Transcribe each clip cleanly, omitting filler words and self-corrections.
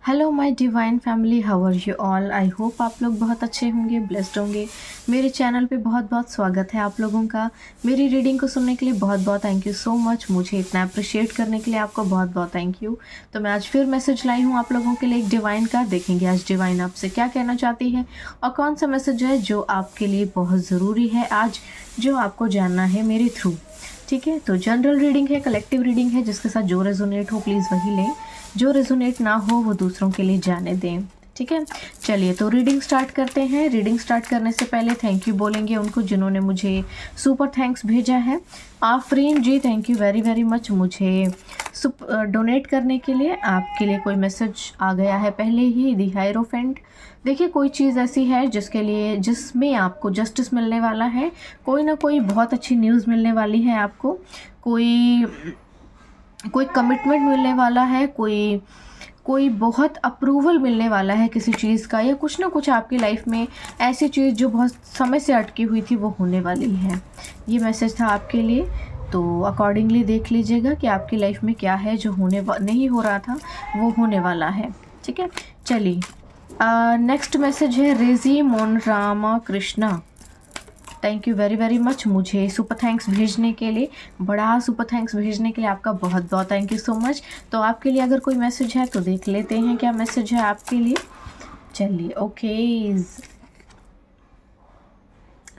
Hello my divine family, how are you all. I hope आप लोग बहुत अच्छे होंगे, ब्लेस्ड होंगे। मेरे चैनल पे बहुत बहुत स्वागत है आप लोगों का। मेरी रीडिंग को सुनने के लिए बहुत बहुत थैंक यू सो मच। मुझे इतना अप्रिशिएट करने के लिए आपको बहुत बहुत थैंक यू। तो मैं आज फिर मैसेज लाई हूँ आप लोगों के लिए एक डिवाइन का। देखेंगे आज डिवाइन आपसे क्या कहना चाहती है और कौन सा मैसेज है जो आपके लिए बहुत ज़रूरी है आज, जो आपको जानना है मेरे थ्रू। ठीक है, तो जनरल रीडिंग है, कलेक्टिव रीडिंग है, जिसके साथ जो रेजोनेट हो प्लीज़ वही लें, जो रेजोनेट ना हो वो दूसरों के लिए जाने दें। ठीक है, चलिए तो रीडिंग स्टार्ट करते हैं। रीडिंग स्टार्ट करने से पहले थैंक यू बोलेंगे उनको जिन्होंने मुझे सुपर थैंक्स भेजा है। Afreen ji, thank you very very much मुझे डोनेट करने के लिए। आपके लिए कोई मैसेज आ गया है पहले ही, दी हायरोफेंट। देखिए, कोई चीज़ ऐसी है जिसमें आपको जस्टिस मिलने वाला है। कोई ना कोई बहुत अच्छी न्यूज़ मिलने वाली है आपको। कोई कोई कमिटमेंट मिलने वाला है, कोई कोई बहुत अप्रूवल मिलने वाला है किसी चीज़ का, या कुछ ना कुछ आपकी लाइफ में ऐसी चीज़ जो बहुत समय से अटकी हुई थी वो होने वाली है। ये मैसेज था आपके लिए, तो अकॉर्डिंगली देख लीजिएगा कि आपकी लाइफ में क्या है जो नहीं हो रहा था वो होने वाला है। ठीक है, चलिए नेक्स्ट मैसेज है रेजी मोन Rama Krishna. Thank you very very much मुझे सुपर थैंक्स भेजने के लिए, बड़ा सुपर थैंक्स भेजने के लिए आपका बहुत बहुत थैंक यू सो मच। तो आपके लिए अगर कोई मैसेज है तो देख लेते हैं क्या मैसेज है आपके लिए। चलिए, ओके,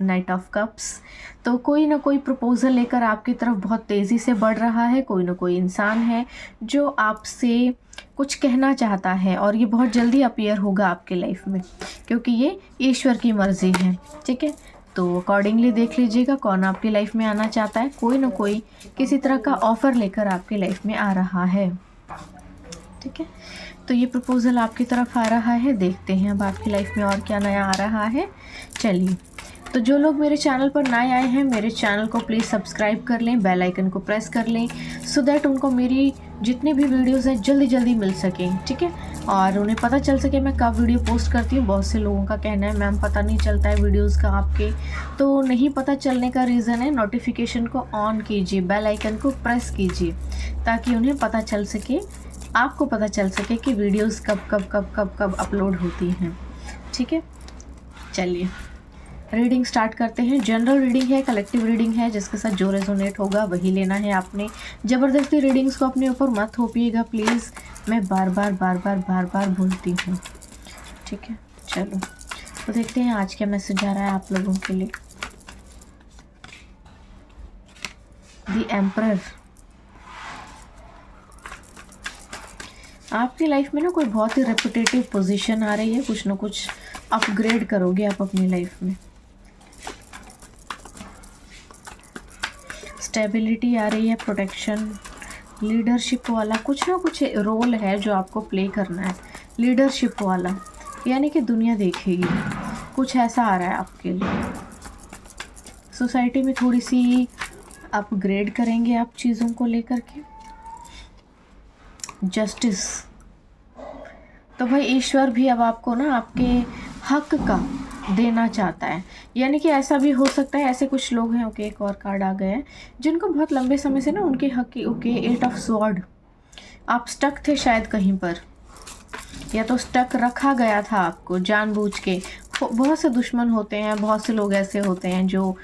नाइट ऑफ कप्स। तो कोई ना कोई प्रपोजल लेकर आपकी तरफ बहुत तेज़ी से बढ़ रहा है। कोई ना कोई इंसान है जो आपसे कुछ कहना चाहता है और ये बहुत जल्दी अपीयर होगा आपके लाइफ में, क्योंकि ये ईश्वर की मर्ज़ी है। ठीक है, तो अकॉर्डिंगली देख लीजिएगा कौन आपकी लाइफ में आना चाहता है। कोई ना कोई किसी तरह का ऑफ़र लेकर आपकी लाइफ में आ रहा है। ठीक है, तो ये प्रपोज़ल आपकी तरफ आ रहा है। देखते हैं अब आपकी लाइफ में और क्या नया आ रहा है। चलिए, तो जो लोग मेरे चैनल पर नए आए हैं, मेरे चैनल को प्लीज़ सब्सक्राइब कर लें, बेल आइकन को प्रेस कर लें, सो दैट उनको मेरी जितनी भी वीडियोस हैं जल्दी जल्दी मिल सकें। ठीक है, और उन्हें पता चल सके मैं कब वीडियो पोस्ट करती हूँ। बहुत से लोगों का कहना है मैम पता नहीं चलता है वीडियोज़ का आपके, तो नहीं पता चलने का रीज़न है नोटिफिकेशन को ऑन कीजिए, बेल आइकन को प्रेस कीजिए, ताकि उन्हें पता चल सके, आपको पता चल सके कि वीडियोज़ कब कब कब कब कब अपलोड होती हैं। ठीक है, चलिए रीडिंग स्टार्ट करते हैं। जनरल रीडिंग है, कलेक्टिव रीडिंग है, जिसके साथ जो रेजोनेट होगा वही लेना है आपने। ज़बरदस्ती रीडिंग्स को अपने ऊपर मत थोपिएगा प्लीज़, मैं बार बार बोलती हूँ। ठीक है, चलो तो देखते हैं आज क्या मैसेज आ रहा है आप लोगों के लिए। The emperor. आपकी लाइफ में ना कोई बहुत ही रेपुटेटिव पोजीशन आ रही है, कुछ ना कुछ अपग्रेड करोगे आप अपनी लाइफ में। स्टेबिलिटी आ रही है, प्रोटेक्शन, लीडरशिप वाला कुछ ना कुछ रोल है जो आपको प्ले करना है। लीडरशिप वाला यानी कि दुनिया देखेगी, कुछ ऐसा आ रहा है आपके लिए। सोसाइटी में थोड़ी सी अपग्रेड करेंगे आप चीज़ों को लेकर के। जस्टिस, तो भाई ईश्वर भी अब आपको ना आपके हक का देना चाहता है। यानी कि ऐसा भी हो सकता है, ऐसे कुछ लोग हैं, ओके एक और कार्ड आ गए हैं, जिनको बहुत लंबे समय से ना उनके हक की, ओके एट ऑफ स्वॉर्ड, आप स्टक थे शायद कहीं पर, या तो स्टक रखा गया था आपको जानबूझ के। बहुत से दुश्मन होते हैं, बहुत से लोग ऐसे होते हैं जो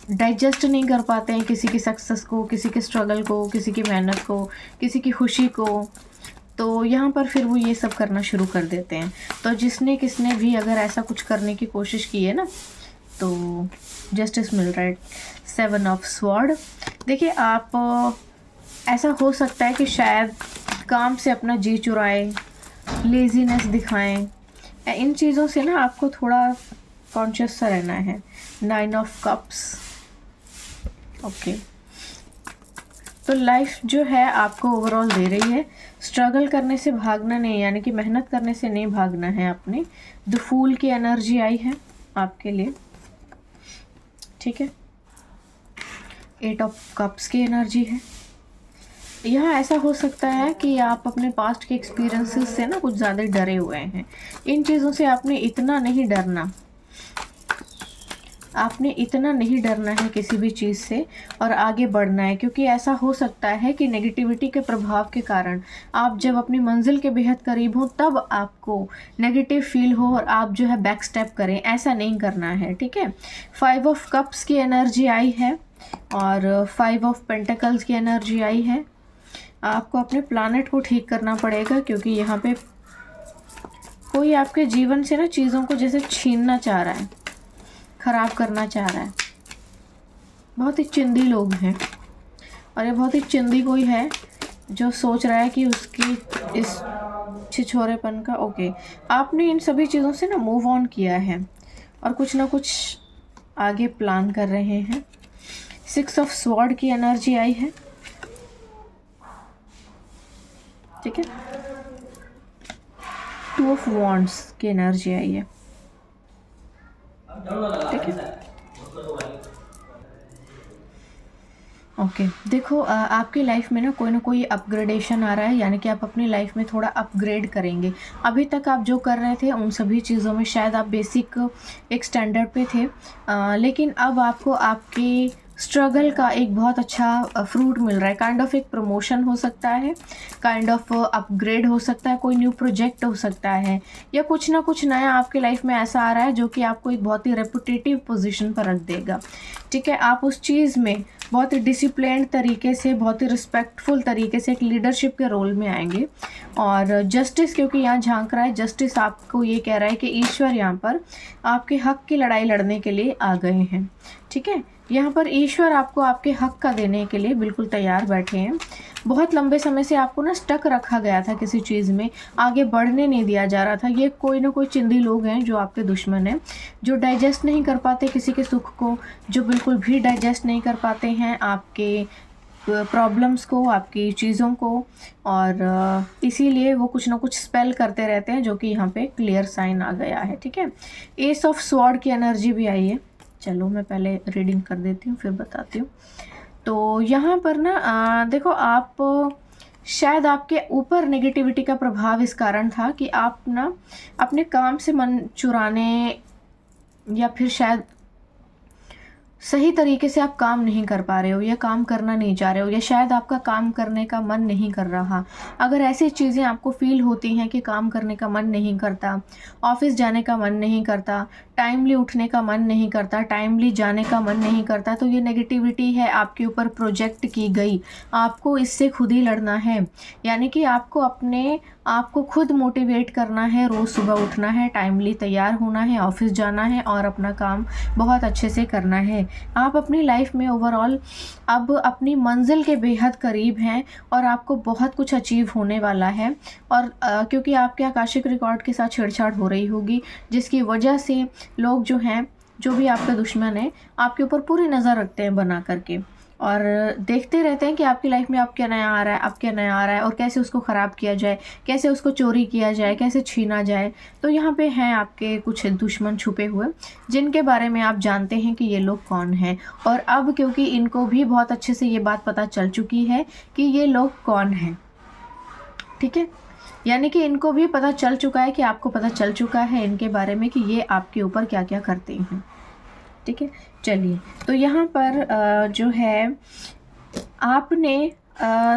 डाइजेस्ट नहीं कर पाते हैं किसी की सक्सेस को, किसी के स्ट्रगल को, किसी की मेहनत को, किसी की खुशी को। तो यहाँ पर फिर वो ये सब करना शुरू कर देते हैं। तो किसने भी अगर ऐसा कुछ करने की कोशिश की है ना, तो जस्टिस मिल रहा है। 7 ऑफ स्वॉर्ड। देखिए, आप ऐसा हो सकता है कि शायद काम से अपना जी चुराएं, लेजीनेस दिखाएं, इन चीज़ों से ना आपको थोड़ा कॉन्शियस सा रहना है। 9 ऑफ कप्स। ओके, तो लाइफ जो है आपको ओवरऑल दे रही है, स्ट्रगल करने से भागना नहीं, यानी कि मेहनत करने से नहीं भागना है आपने। द फूल की एनर्जी आई है आपके लिए। ठीक है, 8 ऑफ कप्स की एनर्जी है। यहाँ ऐसा हो सकता है कि आप अपने पास्ट के एक्सपीरियंसेस से ना कुछ ज़्यादा डरे हुए हैं। इन चीज़ों से आपने इतना नहीं डरना। आपने इतना नहीं डरना है किसी भी चीज़ से और आगे बढ़ना है, क्योंकि ऐसा हो सकता है कि नेगेटिविटी के प्रभाव के कारण आप जब अपनी मंजिल के बेहद करीब हो तब आपको नेगेटिव फील हो और आप जो है बैक स्टेप करें। ऐसा नहीं करना है, ठीक है। 5 ऑफ कप्स की एनर्जी आई है और 5 ऑफ पेंटिकल्स की एनर्जी आई है। आपको अपने प्लानेट को ठीक करना पड़ेगा, क्योंकि यहाँ पे कोई आपके जीवन से ना चीज़ों को जैसे छीनना चाह रहा है, ख़राब करना चाह रहा है। बहुत ही चिंदी लोग हैं और ये बहुत ही चिंदी कोई है जो सोच रहा है कि उसकी इस छिछोरेपन का ओके, आपने इन सभी चीज़ों से ना मूव ऑन किया है और कुछ ना कुछ आगे प्लान कर रहे हैं। 6 ऑफ स्वॉर्ड की एनर्जी आई है, ठीक है। 2 ऑफ वॉन्ड्स की एनर्जी आई है, ठीक है। ओके देखो आपकी लाइफ में ना कोई अपग्रेडेशन आ रहा है, यानी कि आप अपनी लाइफ में थोड़ा अपग्रेड करेंगे। अभी तक आप जो कर रहे थे उन सभी चीज़ों में शायद आप बेसिक एक स्टैंडर्ड पे थे, लेकिन अब आपको आपके स्ट्रगल का एक बहुत अच्छा फ्रूट मिल रहा है। काइंड ऑफ एक प्रमोशन हो सकता है, काइंड ऑफ अपग्रेड हो सकता है, कोई न्यू प्रोजेक्ट हो सकता है, या कुछ ना कुछ नया आपके लाइफ में ऐसा आ रहा है जो कि आपको एक बहुत ही रेपुटेटिव पोजीशन पर रख देगा, ठीक है। आप उस चीज़ में बहुत ही डिसिप्लिन्ड तरीके से, बहुत ही रिस्पेक्टफुल तरीके से एक लीडरशिप के रोल में आएंगे। और जस्टिस, क्योंकि यहाँ झांक रहा है जस्टिस, आपको ये कह रहा है कि ईश्वर यहाँ पर आपके हक की लड़ाई लड़ने के लिए आ गए हैं, ठीक है। यहाँ पर ईश्वर आपको आपके हक का देने के लिए बिल्कुल तैयार बैठे हैं। बहुत लंबे समय से आपको ना स्टक रखा गया था किसी चीज़ में, आगे बढ़ने नहीं दिया जा रहा था। ये कोई ना कोई चिंदी लोग हैं जो आपके दुश्मन हैं, जो डाइजेस्ट नहीं कर पाते किसी के सुख को, जो बिल्कुल भी डाइजेस्ट नहीं कर पाते हैं आपके प्रॉब्लम्स को, आपकी चीज़ों को, और इसीलिए वो कुछ ना कुछ स्पेल करते रहते हैं, जो कि यहाँ पे क्लियर साइन आ गया है, ठीक है। एस ऑफ स्वॉर्ड की एनर्जी भी आई है। चलो मैं पहले रीडिंग कर देती हूँ फिर बताती हूँ। तो यहाँ पर ना देखो, आप शायद आपके ऊपर नेगेटिविटी का प्रभाव इस कारण था कि आप ना अपने काम से मन चुराने, या फिर शायद सही तरीके से आप काम नहीं कर पा रहे हो, या काम करना नहीं चाह रहे हो, या शायद आपका काम करने का मन नहीं कर रहा। अगर ऐसी चीज़ें आपको फील होती हैं कि काम करने का मन नहीं करता, ऑफिस जाने का मन नहीं करता, टाइमली उठने का मन नहीं करता, टाइमली जाने का मन नहीं करता, तो ये नेगेटिविटी है आपके ऊपर प्रोजेक्ट की गई। आपको इससे खुद ही लड़ना है, यानी कि आपको अपने आपको खुद मोटिवेट करना है, रोज़ सुबह उठना है, टाइमली तैयार होना है, ऑफिस जाना है और अपना काम बहुत अच्छे से करना है। आप अपनी लाइफ में ओवरऑल अब अपनी मंजिल के बेहद करीब हैं और आपको बहुत कुछ अचीव होने वाला है। और क्योंकि आपके आकाशिक रिकॉर्ड के साथ छेड़छाड़ हो रही होगी, जिसकी वजह से लोग जो हैं, जो भी आपका दुश्मन है, आपके ऊपर पूरी नज़र रखते हैं बना करके, और देखते रहते हैं कि आपकी लाइफ में अब क्या नया आ रहा है, अब क्या नया आ रहा है, और कैसे उसको ख़राब किया जाए, कैसे उसको चोरी किया जाए, कैसे छीना जाए। तो यहाँ पे हैं आपके कुछ दुश्मन छुपे हुए, जिनके बारे में आप जानते हैं कि ये लोग कौन हैं। और अब क्योंकि इनको भी बहुत अच्छे से ये बात पता चल चुकी है कि ये लोग कौन हैं, ठीक है। यानी कि इनको भी पता चल चुका है, कि आपको पता चल चुका है इनके बारे में कि ये आपके ऊपर क्या क्या करते हैं, ठीक है। चलिए, तो यहाँ पर जो है आपने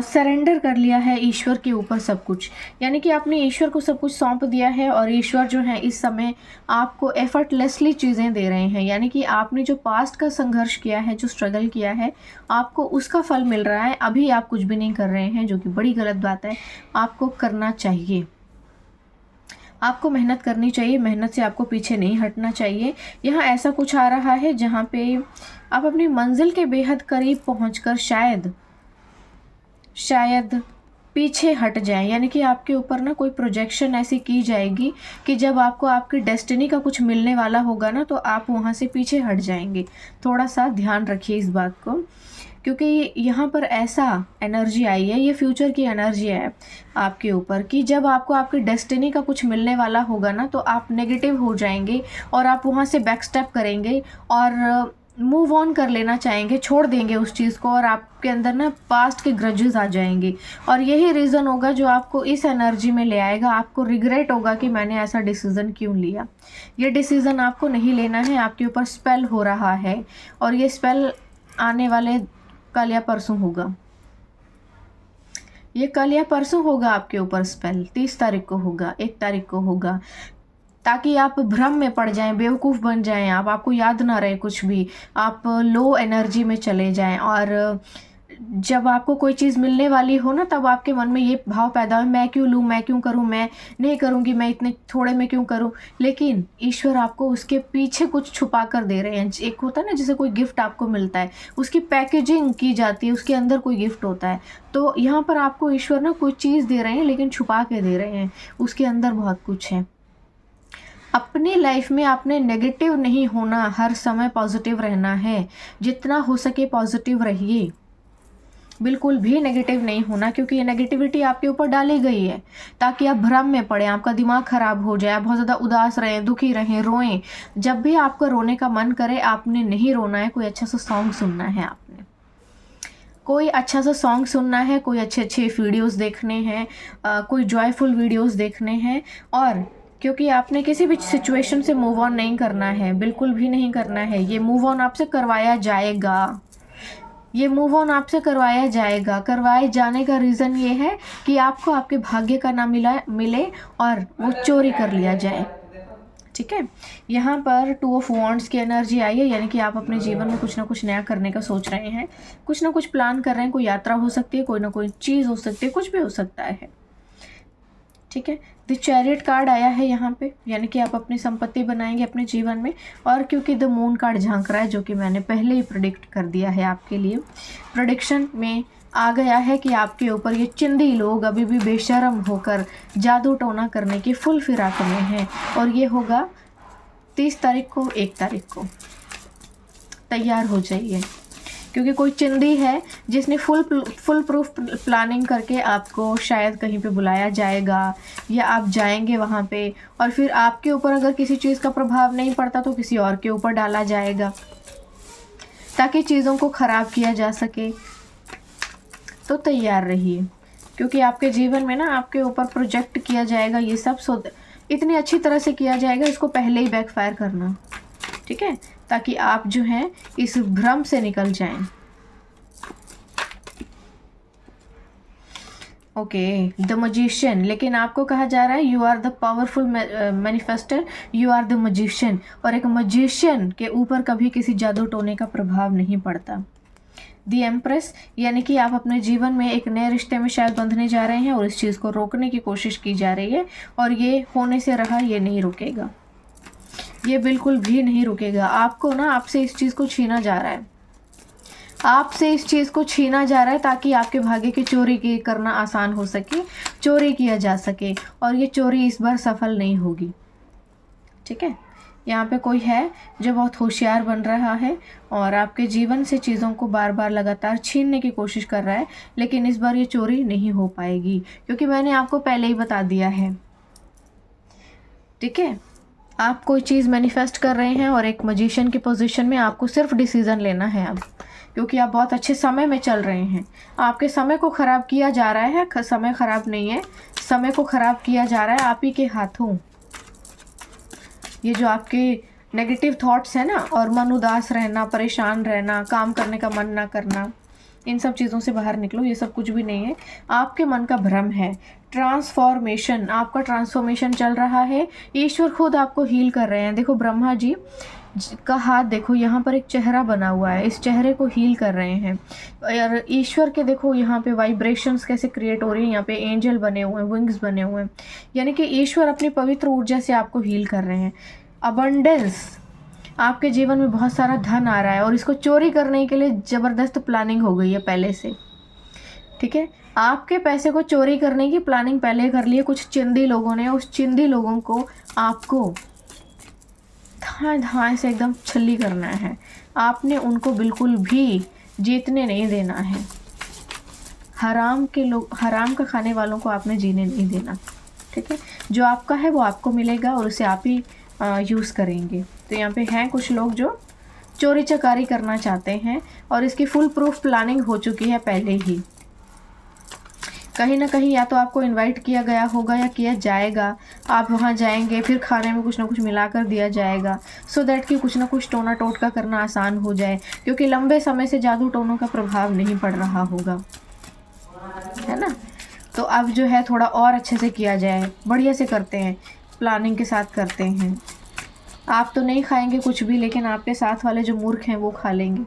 सरेंडर कर लिया है ईश्वर के ऊपर सब कुछ, यानी कि आपने ईश्वर को सब कुछ सौंप दिया है, और ईश्वर जो है इस समय आपको एफर्टलेसली चीज़ें दे रहे हैं। यानी कि आपने जो पास्ट का संघर्ष किया है, जो स्ट्रगल किया है, आपको उसका फल मिल रहा है। अभी आप कुछ भी नहीं कर रहे हैं, जो कि बड़ी गलत बात है। आपको करना चाहिए, आपको मेहनत करनी चाहिए, मेहनत से आपको पीछे नहीं हटना चाहिए। यहाँ ऐसा कुछ आ रहा है जहाँ पे आप अपनी मंजिल के बेहद करीब पहुँचकर शायद पीछे हट जाएं, यानी कि आपके ऊपर ना कोई प्रोजेक्शन ऐसी की जाएगी कि जब आपको आपकी डेस्टिनी का कुछ मिलने वाला होगा ना, तो आप वहाँ से पीछे हट जाएंगे। थोड़ा सा ध्यान रखिए इस बात को, क्योंकि यहाँ पर ऐसा एनर्जी आई है, ये फ्यूचर की एनर्जी है आपके ऊपर, कि जब आपको आपकी डेस्टिनी का कुछ मिलने वाला होगा ना, तो आप नेगेटिव हो जाएंगे और आप वहाँ से बैक स्टेप करेंगे, और मूव ऑन कर लेना चाहेंगे, छोड़ देंगे उस चीज़ को, और आपके अंदर ना पास्ट के ग्रजेस आ जाएंगे। और यही रीज़न होगा जो आपको इस एनर्जी में ले आएगा। आपको रिग्रेट होगा कि मैंने ऐसा डिसीज़न क्यों लिया। ये डिसीज़न आपको नहीं लेना है, आपके ऊपर स्पेल हो रहा है, और ये स्पेल आने वाले कल या परसों होगा। ये कल या परसों होगा आपके ऊपर स्पेल, 30 तारीख को होगा, 1 तारीख को होगा, ताकि आप भ्रम में पड़ जाएं, बेवकूफ़ बन जाएं, आपको याद ना रहे कुछ भी, आप लो एनर्जी में चले जाएं। और जब आपको कोई चीज़ मिलने वाली हो ना, तब आपके मन में ये भाव पैदा हो, मैं क्यों लूँ, मैं क्यों करूँ, मैं नहीं करूँगी, मैं इतने थोड़े में क्यों करूँ। लेकिन ईश्वर आपको उसके पीछे कुछ छुपा कर दे रहे हैं। एक होता है ना, जैसे कोई गिफ्ट आपको मिलता है, उसकी पैकेजिंग की जाती है, उसके अंदर कोई गिफ्ट होता है। तो यहाँ पर आपको ईश्वर ना कोई चीज़ दे रहे हैं, लेकिन छुपा के दे रहे हैं, उसके अंदर बहुत कुछ है। अपनी लाइफ में आपने नेगेटिव नहीं होना, हर समय पॉजिटिव रहना है। जितना हो सके पॉजिटिव रहिए, बिल्कुल भी नेगेटिव नहीं होना, क्योंकि ये नेगेटिविटी आपके ऊपर डाली गई है ताकि आप भ्रम में पड़े, आपका दिमाग खराब हो जाए, आप बहुत ज़्यादा उदास रहें, दुखी रहें, रोएं। जब भी आपका रोने का मन करे, आपने नहीं रोना है, कोई अच्छा सा सॉन्ग सुनना है, आपने कोई अच्छा सा सॉन्ग सुनना है, कोई अच्छे अच्छे वीडियोस देखने हैं, कोई जॉयफुल वीडियोस देखने हैं। और क्योंकि आपने किसी भी सिचुएशन से मूव ऑन नहीं करना है, बिल्कुल भी नहीं करना है। ये मूव ऑन आपसे करवाया जाएगा, ये मूव ऑन आपसे करवाया जाएगा। करवाए जाने का रीज़न ये है कि आपको आपके भाग्य का ना मिले और वो चोरी कर लिया जाए। ठीक है, यहाँ पर 2 ऑफ वॉन्ड्स की एनर्जी आई है, यानी कि आप अपने जीवन में कुछ ना कुछ नया करने का सोच रहे हैं, कुछ ना कुछ प्लान कर रहे हैं। कोई यात्रा हो सकती है, कोई ना कोई चीज़ हो सकती है, कुछ भी हो सकता है। ठीक है, द चैरियट कार्ड आया है यहाँ पे, यानी कि आप अपनी संपत्ति बनाएंगे अपने जीवन में। और क्योंकि द मून कार्ड झांक रहा है, जो कि मैंने पहले ही प्रेडिक्ट कर दिया है आपके लिए, प्रेडिक्शन में आ गया है कि आपके ऊपर ये चिंदी लोग अभी भी बेशर्म होकर जादू टोना करने की फुल फिराक में हैं। और ये होगा 30 तारीख को, 1 तारीख को। तैयार हो जाइए, क्योंकि कोई चिंदी है जिसने फुल प्रूफ प्लानिंग करके आपको शायद कहीं पे बुलाया जाएगा, या आप जाएंगे वहाँ पे, और फिर आपके ऊपर अगर किसी चीज़ का प्रभाव नहीं पड़ता तो किसी और के ऊपर डाला जाएगा, ताकि चीज़ों को ख़राब किया जा सके। तो तैयार रहिए, क्योंकि आपके जीवन में ना आपके ऊपर प्रोजेक्ट किया जाएगा ये सब। इतनी अच्छी तरह से किया जाएगा, इसको पहले ही बैकफायर करना। ठीक है, ताकि आप जो हैं इस भ्रम से निकल जाएं। ओके, द मजिशियन, लेकिन आपको कहा जा रहा है you are the powerful manifester, you are the magician. और एक मजिशियन के ऊपर कभी किसी जादू टोने का प्रभाव नहीं पड़ता। द एम्प्रेस, यानी कि आप अपने जीवन में एक नए रिश्ते में शायद बंधने जा रहे हैं, और इस चीज़ को रोकने की कोशिश की जा रही है, और ये होने से रहा, ये नहीं रुकेगा, ये बिल्कुल भी नहीं रुकेगा। आपको ना आपसे इस चीज़ को छीना जा रहा है, आपसे इस चीज़ को छीना जा रहा है, ताकि आपके भाग्य की चोरी की करना आसान हो सके, चोरी किया जा सके, और ये चोरी इस बार सफल नहीं होगी। ठीक है, यहाँ पे कोई है जो बहुत होशियार बन रहा है और आपके जीवन से चीज़ों को बार बार लगातार छीनने की कोशिश कर रहा है, लेकिन इस बार ये चोरी नहीं हो पाएगी, क्योंकि मैंने आपको पहले ही बता दिया है। ठीक है, आप कोई चीज़ मैनिफेस्ट कर रहे हैं, और एक मजिशियन की पोजीशन में आपको सिर्फ डिसीज़न लेना है अब, क्योंकि आप बहुत अच्छे समय में चल रहे हैं। आपके समय को ख़राब किया जा रहा है, समय ख़राब नहीं है, समय को ख़राब किया जा रहा है आप ही के हाथों। ये जो आपके नेगेटिव थॉट्स हैं ना, और मन उदास रहना, परेशान रहना, काम करने का मन ना करना, इन सब चीज़ों से बाहर निकलो। ये सब कुछ भी नहीं है, आपके मन का भ्रम है। ट्रांसफॉर्मेशन, आपका ट्रांसफॉर्मेशन चल रहा है, ईश्वर खुद आपको हील कर रहे हैं। देखो ब्रह्मा जी का हाथ देखो, यहाँ पर एक चेहरा बना हुआ है, इस चेहरे को हील कर रहे हैं। और ईश्वर के देखो यहाँ पे वाइब्रेशंस कैसे क्रिएट हो रही है, यहाँ पे एंजल बने हुए हैं, विंग्स बने हुए हैं, यानी कि ईश्वर अपनी पवित्र ऊर्जा से आपको हील कर रहे हैं। अबंडेंस, आपके जीवन में बहुत सारा धन आ रहा है, और इसको चोरी करने के लिए ज़बरदस्त प्लानिंग हो गई है पहले से। ठीक है, आपके पैसे को चोरी करने की प्लानिंग पहले कर ली है कुछ चिंदी लोगों ने। उस चिंदी लोगों को आपको धाए धाए से एकदम छल्ली करना है। आपने उनको बिल्कुल भी जीतने नहीं देना है। हराम का खाने वालों को आपने जीने नहीं देना। ठीक है, जो आपका है वो आपको मिलेगा, और उसे आप ही यूज़ करेंगे। तो यहाँ पे हैं कुछ लोग जो चोरी चकारी करना चाहते हैं और इसकी फुल प्रूफ प्लानिंग हो चुकी है पहले ही। कहीं ना कहीं या तो आपको इनवाइट किया गया होगा या किया जाएगा, आप वहाँ जाएंगे, फिर खाने में कुछ ना कुछ मिलाकर दिया जाएगा सो दैट कि कुछ ना कुछ टोना टोटका करना आसान हो जाए, क्योंकि लंबे समय से जादू टोनों का प्रभाव नहीं पड़ रहा होगा, है ना। तो अब जो है थोड़ा और अच्छे से किया जाए, बढ़िया से करते हैं, प्लानिंग के साथ करते हैं। आप तो नहीं खाएंगे कुछ भी, लेकिन आपके साथ वाले जो मूर्ख हैं वो खा लेंगे।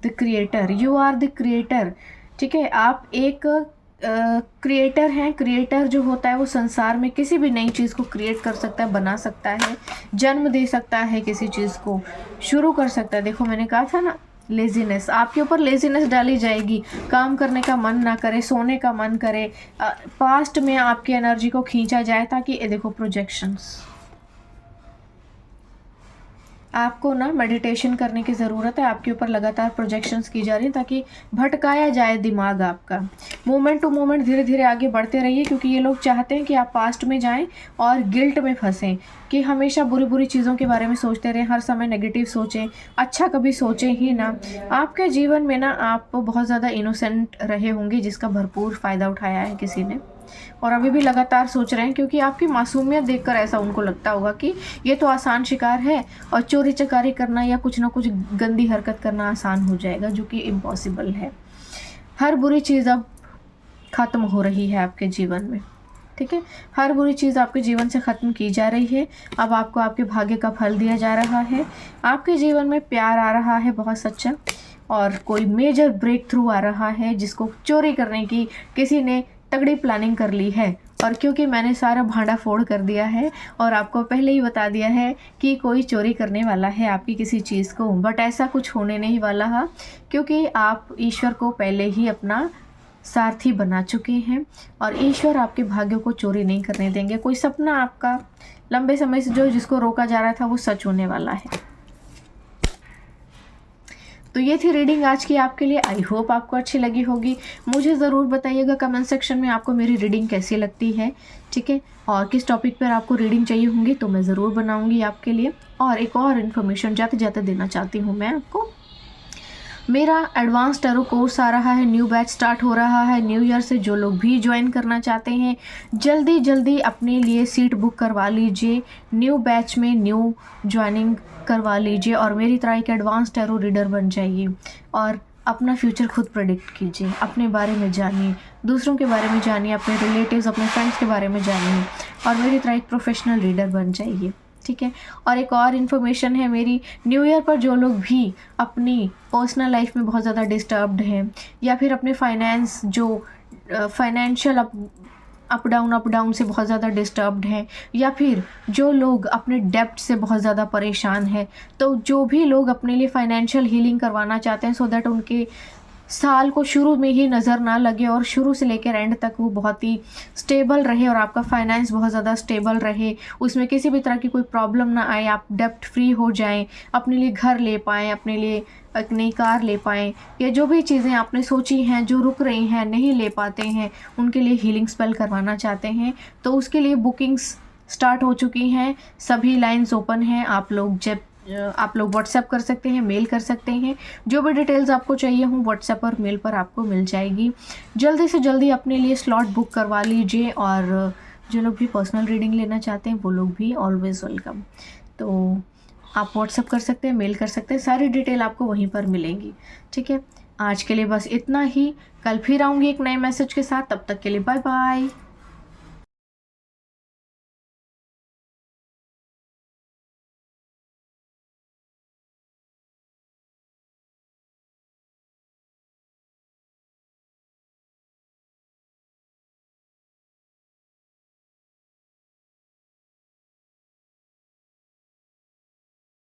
The creator, you are the creator, ठीक है। आप एक क्रिएटर हैं। क्रिएटर जो होता है वो संसार में किसी भी नई चीज़ को क्रिएट कर सकता है, बना सकता है, जन्म दे सकता है, किसी चीज़ को शुरू कर सकता है। देखो मैंने कहा था ना, लेजीनेस, आपके ऊपर लेजीनेस डाली जाएगी, काम करने का मन ना करे, सोने का मन करे, पास्ट में आपकी एनर्जी को खींचा जाए, ताकि ये देखो प्रोजेक्शंस, आपको ना मेडिटेशन करने की ज़रूरत है। आपके ऊपर लगातार प्रोजेक्शंस की जा रही हैं ताकि भटकाया जाए दिमाग आपका। मोमेंट टू मोमेंट धीरे धीरे आगे बढ़ते रहिए, क्योंकि ये लोग चाहते हैं कि आप पास्ट में जाएं और गिल्ट में फंसें, कि हमेशा बुरी बुरी चीज़ों के बारे में सोचते रहें, हर समय नेगेटिव सोचें, अच्छा कभी सोचें ही ना। आपके जीवन में ना आप बहुत ज़्यादा इनोसेंट रहे होंगे, जिसका भरपूर फ़ायदा उठाया है किसी ने, और अभी भी लगातार सोच रहे हैं, क्योंकि आपकी मासूमियत देखकर ऐसा उनको लगता होगा कि ये तो आसान शिकार है और चोरी चकारी करना या कुछ ना कुछ गंदी हरकत करना आसान हो जाएगा, जो कि इम्पॉसिबल है। हर बुरी चीज़ अब ख़त्म हो रही है आपके जीवन में, ठीक है। हर बुरी चीज़ आपके जीवन से ख़त्म की जा रही है। अब आपको आपके भाग्य का फल दिया जा रहा है। आपके जीवन में प्यार आ रहा है बहुत सच्चा, और कोई मेजर ब्रेक थ्रू आ रहा है, जिसको चोरी करने की किसी ने तगड़ी प्लानिंग कर ली है। और क्योंकि मैंने सारा भांडा फोड़ कर दिया है और आपको पहले ही बता दिया है कि कोई चोरी करने वाला है आपकी किसी चीज़ को, बट ऐसा कुछ होने नहीं वाला है, क्योंकि आप ईश्वर को पहले ही अपना सारथी बना चुके हैं और ईश्वर आपके भाग्यों को चोरी नहीं करने देंगे। कोई सपना आपका लंबे समय से जो जिसको रोका जा रहा था वो सच होने वाला है। तो ये थी रीडिंग आज की आपके लिए। आई होप आपको अच्छी लगी होगी। मुझे ज़रूर बताइएगा कमेंट सेक्शन में आपको मेरी रीडिंग कैसी लगती है, ठीक है, और किस टॉपिक पर आपको रीडिंग चाहिए होंगी, तो मैं ज़रूर बनाऊंगी आपके लिए। और एक और इन्फॉर्मेशन जाते जाते देना चाहती हूँ मैं आपको, मेरा एडवांस टैरो कोर्स आ रहा है, न्यू बैच स्टार्ट हो रहा है न्यू ईयर से। जो लोग भी ज्वाइन करना चाहते हैं जल्दी जल्दी अपने लिए सीट बुक करवा लीजिए, न्यू बैच में न्यू ज्वाइनिंग करवा लीजिए और मेरी तरह एक एडवांस टैरो रीडर बन जाइए और अपना फ्यूचर खुद प्रेडिक्ट कीजिए, अपने बारे में जानिए, दूसरों के बारे में जानिए, अपने रिलेटिव्स, अपने फ्रेंड्स के बारे में जानिए और मेरी तरह एक प्रोफेशनल रीडर बन जाइए, ठीक है। और एक और इन्फॉर्मेशन है मेरी, न्यू ईयर पर जो लोग भी अपनी पर्सनल लाइफ में बहुत ज़्यादा डिस्टर्ब्ड हैं या फिर अपने फाइनेंस जो फाइनेंशियल अप डाउन से बहुत ज़्यादा डिस्टर्ब्ड हैं, या फिर जो लोग अपने डेब्ट से बहुत ज़्यादा परेशान हैं, तो जो भी लोग अपने लिए फाइनेंशियल हीलिंग करवाना चाहते हैं सो दैट उनके साल को शुरू में ही नज़र ना लगे और शुरू से लेकर एंड तक वो बहुत ही स्टेबल रहे और आपका फाइनेंस बहुत ज़्यादा स्टेबल रहे, उसमें किसी भी तरह की कोई प्रॉब्लम ना आए, आप डेब्ट फ्री हो जाएं, अपने लिए घर ले पाएँ, अपने लिए एक नई कार ले पाएँ, या जो भी चीज़ें आपने सोची हैं जो रुक रही हैं, नहीं ले पाते हैं, उनके लिए हीलिंग स्पेल करवाना चाहते हैं, तो उसके लिए बुकिंग्स स्टार्ट हो चुकी हैं। सभी लाइन्स ओपन हैं। आप लोग व्हाट्सएप कर सकते हैं, मेल कर सकते हैं, जो भी डिटेल्स आपको चाहिए हों व्हाट्सएप और मेल पर आपको मिल जाएगी। जल्दी से जल्दी अपने लिए स्लॉट बुक करवा लीजिए और जो लोग भी पर्सनल रीडिंग लेना चाहते हैं वो लोग भी ऑलवेज़ वेलकम। तो आप व्हाट्सएप कर सकते हैं, मेल कर सकते हैं, सारी डिटेल आपको वहीं पर मिलेंगी, ठीक है। आज के लिए बस इतना ही, कल फिर आऊँगी एक नए मैसेज के साथ, तब तक के लिए बाय बाय।